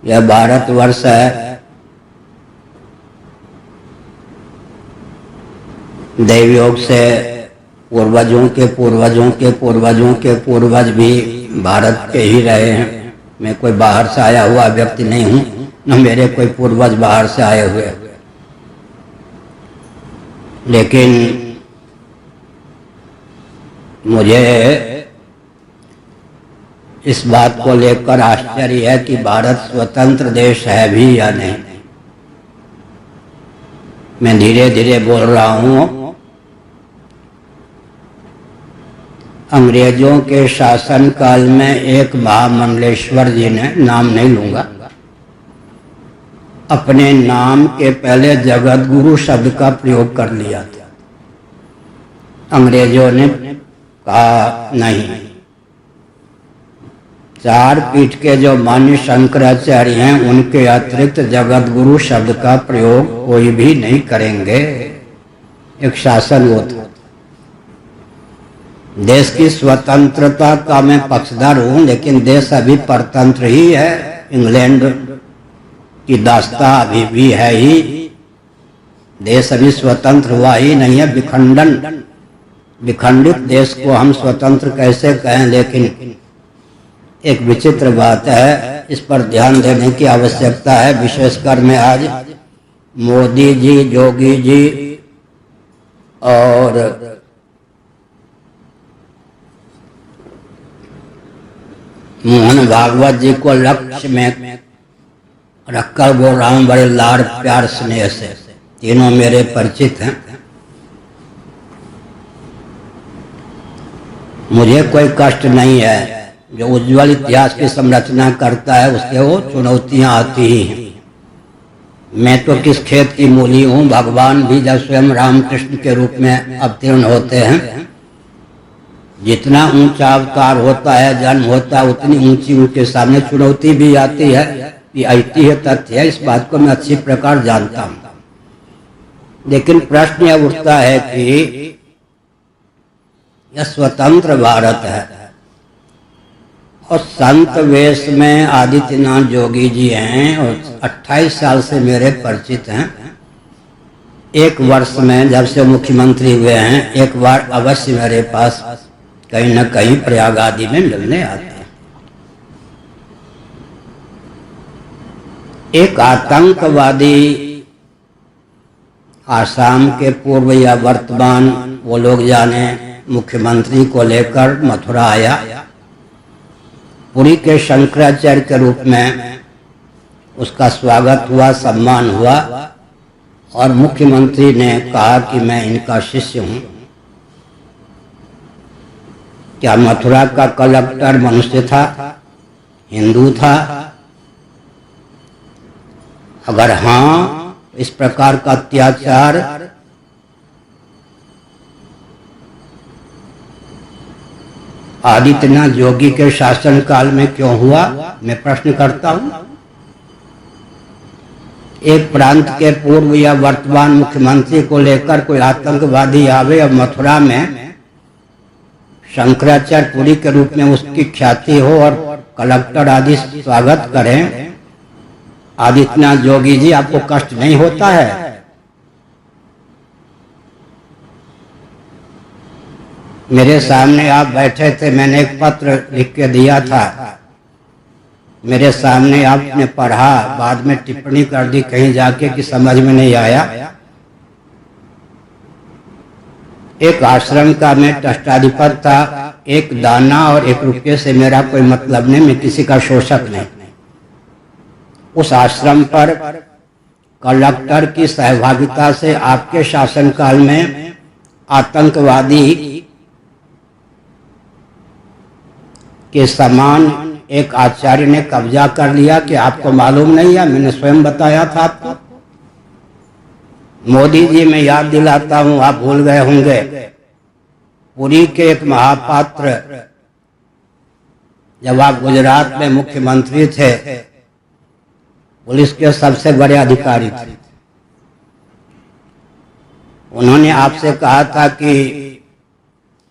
यह भारतवर्ष है, दैवयोग से पूर्वजों के पूर्वजों के पूर्वजों के पूर्वज भी भारत के ही रहे हैं। मैं कोई बाहर से आया हुआ व्यक्ति नहीं हूँ, न मेरे कोई पूर्वज बाहर से आए हुए। लेकिन मुझे इस बात को लेकर आश्चर्य है कि भारत स्वतंत्र देश है भी या नहीं। मैं धीरे धीरे बोल रहा हूँ। अंग्रेजों के शासन काल में एक महामंडलेश्वर जी ने, नाम नहीं लूंगा, अपने नाम के पहले जगत गुरु शब्द का प्रयोग कर लिया था। अंग्रेजों ने कहा नहीं, चार पीठ के जो मान्य शंकराचार्य हैं उनके अतिरिक्त जगत गुरु शब्द का प्रयोग कोई भी नहीं करेंगे। एक शासन वो था। देश की स्वतंत्रता का मैं पक्षधर हूं, लेकिन देश अभी परतंत्र ही है। इंग्लैंड की दास्ता अभी भी है ही। देश अभी स्वतंत्र हुआ ही नहीं है। विखंडित देश को हम स्वतंत्र कैसे कहें? लेकिन एक विचित्र बात है, इस पर ध्यान देने की आवश्यकता है। विशेषकर मैं आज मोदी जी, योगी जी और मोहन भागवत जी को लक्ष्य में रखकर बोल रहा हूं, बड़े लाड़ प्यार स्नेह से। तीनों मेरे परिचित हैं। मुझे कोई कष्ट नहीं है। जो उज्जवल इतिहास की संरचना करता है उसके वो चुनौतियां आती ही हैं। मैं तो किस खेत की मूली हूँ। भगवान भी जब स्वयं रामकृष्ण के रूप में अवतीर्ण होते हैं, जितना ऊंचा अवतार होता है, जन्म होता है, उतनी ऊंची उनके सामने चुनौती भी आती है। ये ऐतिह्य तथ्य है, इस बात को मैं अच्छी प्रकार जानता हूं। लेकिन प्रश्न यह उठता है कि यह स्वतंत्र भारत है और संत वेश में आदित्यनाथ जोगी जी हैं और 28 साल से मेरे परिचित हैं। एक वर्ष में जब से मुख्यमंत्री हुए हैं, एक बार अवश्य मेरे पास कहीं न कहीं प्रयाग आदि में मिलने आते हैं। एक आतंकवादी आसाम के पूर्व या वर्तमान, वो लोग जाने, मुख्यमंत्री को लेकर मथुरा आया। पुरी के शंकराचार्य के रूप में उसका स्वागत हुआ, सम्मान हुआ और मुख्यमंत्री ने कहा कि मैं इनका शिष्य हूं। क्या मथुरा का कलेक्टर मनुष्य था, हिंदू था? अगर हाँ, इस प्रकार का अत्याचार आदित्यनाथ जोगी के शासन काल में क्यों हुआ? मैं प्रश्न करता हूं। एक प्रांत के पूर्व या वर्तमान मुख्यमंत्री को लेकर कोई आतंकवादी आवे और मथुरा में शंकराचार्य पुरी के रूप में उसकी ख्याति हो और कलेक्टर आदि स्वागत करें। आदित्यनाथ जोगी जी, आपको कष्ट नहीं होता है? मेरे सामने आप बैठे थे, मैंने एक पत्र लिख के दिया था, मेरे सामने आपने पढ़ा, बाद में टिप्पणी कर दी कहीं जाके कि समझ में नहीं आया। एक आश्रम का मैं ट्रस्टाधिपति था। एक दाना और 1 रुपये से मेरा कोई मतलब नहीं, मैं किसी का शोषक नहीं। उस आश्रम पर कलेक्टर की सहभागिता से आपके शासनकाल में आतंकवादी के समान एक आचार्य ने कब्जा कर लिया कि आपको मालूम नहीं है? मैंने स्वयं बताया था आपको। मोदी जी, मैं याद दिलाता हूं, आप भूल गए होंगे। पुरी के एक महापात्र, जब आप गुजरात में मुख्यमंत्री थे, पुलिस के सबसे बड़े अधिकारी थे। उन्होंने आपसे कहा था कि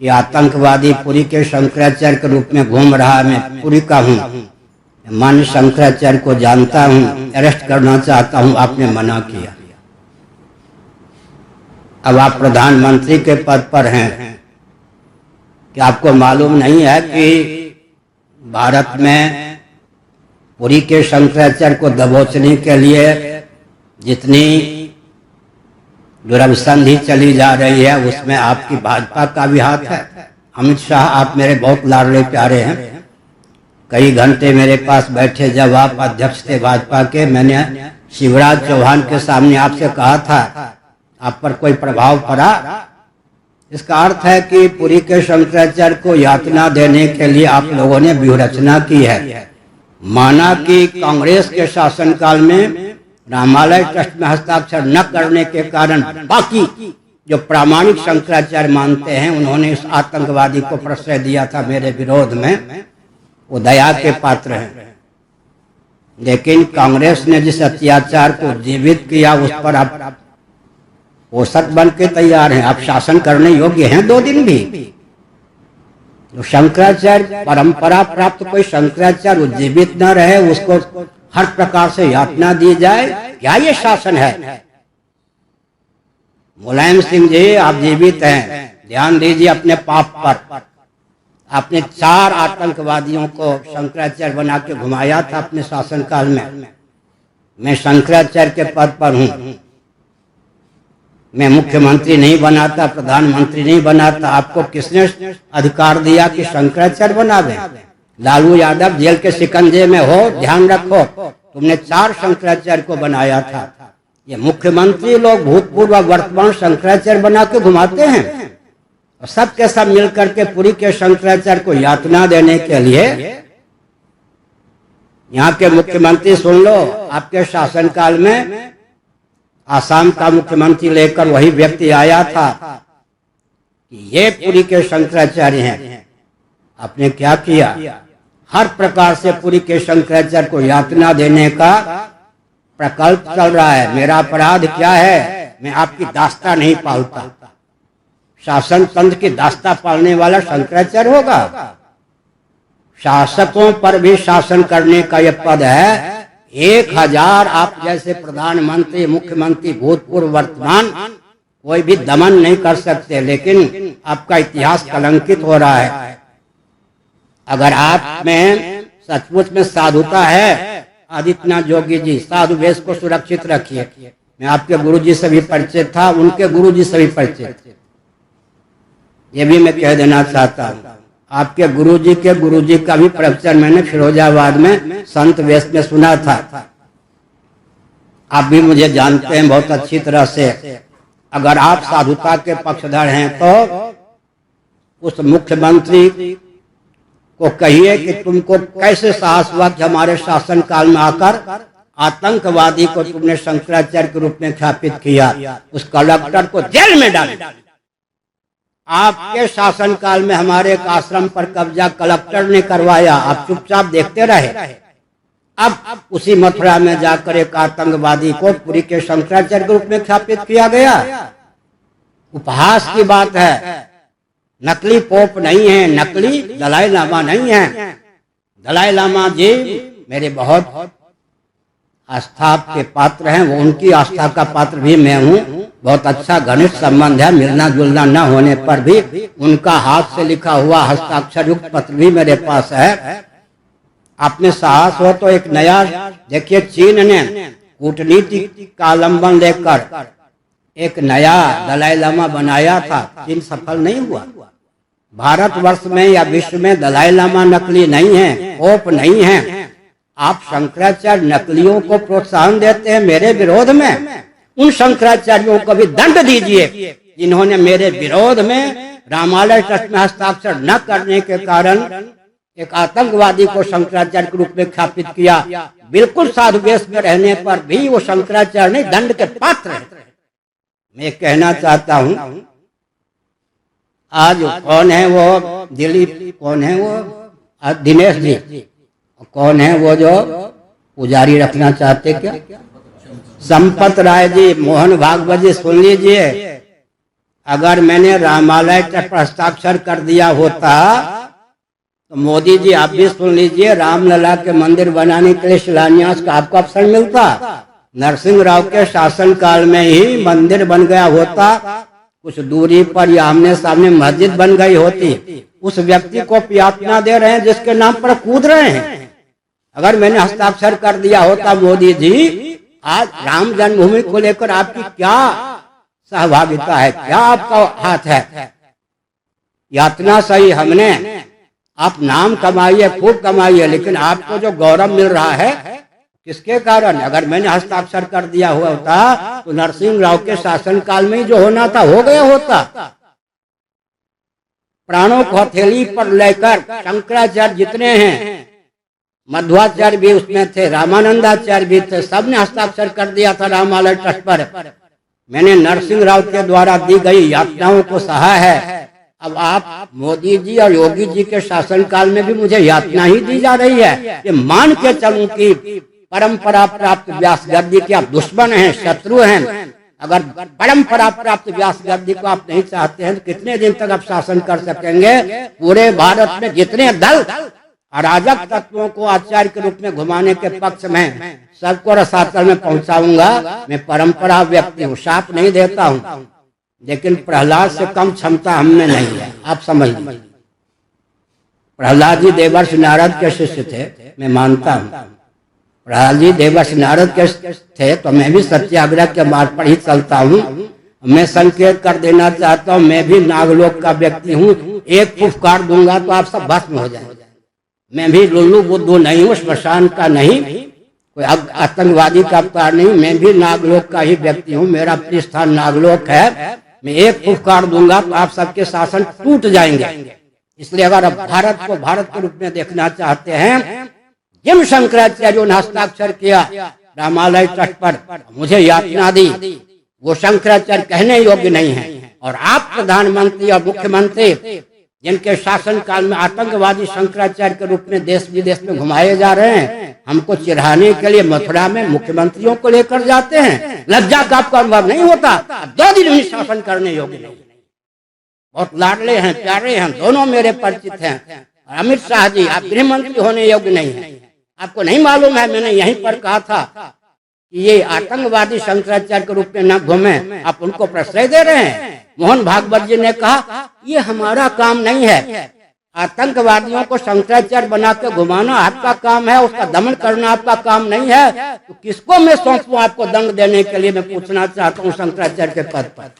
ये आतंकवादी पुरी के शंकराचार्य के रूप में घूम रहा है, मैं पुरी का हूं। मान्य शंकराचार्य को जानता हूँ, अरेस्ट करना चाहता हूँ, आपने मना किया। अब आप प्रधानमंत्री के पद पर हैं, क्या आपको मालूम नहीं है कि भारत में पुरी के शंकराचार्य को दबोचने के लिए जितनी दुरभिसंधि चली जा रही है उसमें आपकी भाजपा का भी हाथ है। अमित शाह, आप मेरे बहुत लाडले प्यारे हैं, कई घंटे मेरे पास बैठे जब आप अध्यक्ष थे भाजपा के। मैंने शिवराज चौहान के सामने आपसे कहा था, आप पर कोई प्रभाव पड़ा? इसका अर्थ है कि पुरी के शंकराचार्य को यातना देने के लिए आप लोगों ने व्यूहरचना की है। माना कि कांग्रेस के शासनकाल में रामालय ट्रस्ट में हस्ताक्षर न करने के कारण बाकी जो प्रामाणिक शंकराचार्य मानते हैं उन्होंने इस आतंकवादी को प्रश्रय दिया था मेरे विरोध में, वो दया के पात्र हैं। लेकिन कांग्रेस ने जिस अत्याचार को जीवित किया उस पर आप पोषक बन के तैयार हैं, आप शासन करने योग्य हैं 2 दिन भी। तो शंकराचार्य परंपरा प्राप्त कोई शंकराचार्य उज्जीवित न रहे, उसको हर प्रकार से यातना दी जाए, क्या ये शासन है? मुलायम सिंह जी, आप जीवित हैं, ध्यान दीजिए अपने पाप पर। आपने 4 आतंकवादियों को शंकराचार्य बना के घुमाया था अपने शासनकाल में। मैं शंकराचार्य के पद पर हूं, मैं मुख्यमंत्री नहीं बनाता, प्रधानमंत्री नहीं बनाता। आपको किसने अधिकार दिया कि शंकराचार्य बनावे? लालू यादव जेल के शिकंजे में हो, ध्यान रखो, तुमने 4 शंकराचार्य को बनाया था। ये मुख्यमंत्री लोग भूतपूर्व वर्तमान शंकराचार्य बना के घुमाते हैं और सबके सब मिलकर के पुरी के शंकराचार्य को यातना देने के लिए। यहाँ के मुख्यमंत्री सुन लो, आपके शासनकाल में आसाम का मुख्यमंत्री लेकर वही व्यक्ति आया था कि ये पुरी के शंकराचार्य हैं। आपने क्या किया? हर प्रकार से पुरी के शंकराचार्य को यातना देने का प्रकल्प चल रहा है। मेरा अपराध क्या है? मैं आपकी दास्ता नहीं पालता। शासन तंत्र की दास्ता पालने वाला शंकराचार्य होगा? शासकों पर भी शासन करने का यह पद है। 1000 आप जैसे प्रधानमंत्री, मुख्यमंत्री, भूतपूर्व, वर्तमान कोई भी दमन नहीं कर सकते, लेकिन आपका इतिहास कलंकित हो रहा है। अगर आप में सचमुच में साधुता है, आदित्यनाथ जोगी जी, साधु वेश को सुरक्षित रखिए। मैं आपके गुरुजी से भी परिचित था, उनके गुरुजी से भी परिचित, ये भी मैं कह देना चाहता हूँ। आपके गुरुजी के गुरुजी का भी प्रवचन मैंने फिरोजाबाद में संत वेश में सुना था। आप भी मुझे जानते हैं बहुत अच्छी तरह से। अगर आप साधुता के पक्षधर हैं तो उस मुख्यमंत्री को कहिए कि तुमको कैसे साहस हुआ कि हमारे शासनकाल में आकर आतंकवादी को तुमने शंकराचार्य के रूप में ख्यापित किया, उस कलेक्टर को जेल में डाल। आपके शासनकाल में हमारे एक आश्रम पर कब्जा कलेक्टर ने करवाया, आप चुपचाप देखते रहे। अब उसी मथुरा में जाकर एक आतंकवादी को पुरी के शंकराचार्य के रूप में ख्यापित किया गया। उपहास की बात है। नकली पोप नहीं है, नकली दलाई लामा नहीं है। दलाई लामा जी मेरे बहुत आस्था के पात्र हैं, वो उनकी आस्था का पात्र भी मैं हूँ। बहुत अच्छा घनिष्ठ संबंध है, मिलना जुलना न होने पर भी उनका हाथ से लिखा हुआ हस्ताक्षर युक्त पत्र भी मेरे पास है। आप में साहस हो तो एक नया देखिए, चीन ने कूटनीति का अवलंबन लेकर एक नया दलाई लामा बनाया था, चीन सफल नहीं हुआ। भारतवर्ष में या विश्व में दलाई लामा नकली नहीं है, पोप नहीं है। आप शंकराचार्य नकलियों को प्रोत्साहन देते हैं मेरे विरोध में। उन शंकराचार्यों को भी दंड दीजिए जिन्होंने मेरे विरोध में रामालय ट्रस्ट में हस्ताक्षर न करने के कारण एक आतंकवादी को शंकराचार्य के रूप में ख्यापित किया। बिल्कुल साधु वेश में रहने पर भी वो शंकराचार्य नहीं, दंड के पात्र है। मैं कहना चाहता हूँ, आज कौन है वो दिलीप, कौन है वो दिनेश जी, कौन है वो जो पुजारी रखना चाहते क्या? संपत राय जी, मोहन भागवत जी, सुन लीजिए। अगर मैंने रामालय पर हस्ताक्षर कर दिया होता तो मोदी जी आप भी सुन लीजिए, रामलला के मंदिर बनाने के लिए शिलान्यास का आपको अवसर मिलता, नरसिंह राव के शासनकाल में ही मंदिर बन गया होता, कुछ दूरी पर या आमने सामने मस्जिद बन गई होती। उस व्यक्ति को यातना दे रहे हैं जिसके नाम पर कूद रहे हैं। अगर मैंने हस्ताक्षर कर दिया होता मोदी जी, आज राम जन्मभूमि को लेकर आपकी क्या सहभागिता है, क्या आपका हाथ है? यातना सही हमने, आप नाम कमाइए, खूब कमाइए, लेकिन आपको जो गौरव मिल रहा है किसके कारण? अगर मैंने हस्ताक्षर कर दिया हुआ होता तो नरसिंह राव के शासनकाल में ही जो होना था हो गया होता। प्राणों को हथेली पर लेकर शंकराचार्य जितने हैं, मध्वाचार्य भी उसमें थे, रामानंदाचार्य भी थे, सबने हस्ताक्षर कर दिया था रामालय ट्रस्ट पर। मैंने नरसिंह राव के द्वारा दी गई यातनाओं को सहा है। अब आप मोदी जी और योगी जी के शासनकाल में भी मुझे यातना ही दी जा रही है। ये मान के चलूं कि परंपरा प्राप्त व्यास गद्दी के आप दुश्मन हैं, शत्रु हैं। अगर परंपरा प्राप्त व्यास गद्दी को आप नहीं चाहते हैं तो कितने दिन तक आप शासन कर सकेंगे? पूरे भारत में जितने दल अराजक तत्वों को आचार्य के रूप में घुमाने के पक्ष में, सबको रसातल में पहुंचाऊंगा। मैं परंपरा व्यक्ति हूँ, शाप नहीं देता हूँ, लेकिन प्रहलाद से कम क्षमता हमने नहीं है, आप समझ लीजिए। प्रहलाद जी देवर्षि नारद के शिष्य थे, मैं मानता हूँ। प्रहलाद जी देवर्षि नारद के थे तो मैं भी सत्याग्रह के मार्ग पर ही चलता हूँ। मैं संकेत कर देना चाहता हूँ, मैं भी नागलोक का व्यक्ति हूँ। एक फुफकार दूंगा तो आप सब भस्म हो जाएंगे। मैं भी लुल्लू बुद्धू नहीं हूँ, श्मशान का नहीं, कोई आतंकवादी का अवतार नहीं। मैं भी नागलोक का ही व्यक्ति हूँ, मेरा प्रिय स्थान नागलोक है। मैं एक फुफकार दूंगा तो आप सबके शासन टूट जाएंगे। इसलिए अगर आप भारत को भारत के रूप में देखना चाहते हैं, जिन शंकराचार्यों ने हस्ताक्षर किया रामालय ट्रस्ट पर, मुझे यातना दी, वो शंकराचार्य कहने योग्य नहीं है। और आप प्रधानमंत्री और मुख्यमंत्री जिनके शासन काल में आतंकवादी शंकराचार्य के रूप में देश विदेश में घुमाए जा रहे हैं, हमको चिढ़ाने के लिए मथुरा में मुख्यमंत्रियों को लेकर जाते हैं। लज्जा का आपको अनुभव नहीं होता? 2 दिन भी शासन करने योग्य नहीं। बहुत लाडले हैं, प्यारे हैं, दोनों मेरे परिचित हैं। अमित शाह जी, आप गृह मंत्री होने योग्य नहीं है। आपको नहीं मालूम है, मैंने यहीं पर कहा था कि ये आतंकवादी शंकराचार्य के रूप में न घूमे, आप उनको प्रश्रय दे रहे हैं। मोहन भागवत जी ने कहा ये हमारा काम नहीं है, आतंकवादियों को शंकराचार्य बना के घुमाना आपका काम है, उसका दमन करना आपका काम नहीं है। तो किसको मैं सौंपूं आपको दंड देने के लिए? मैं पूछना चाहता हूँ शंकराचार्य के पद पर।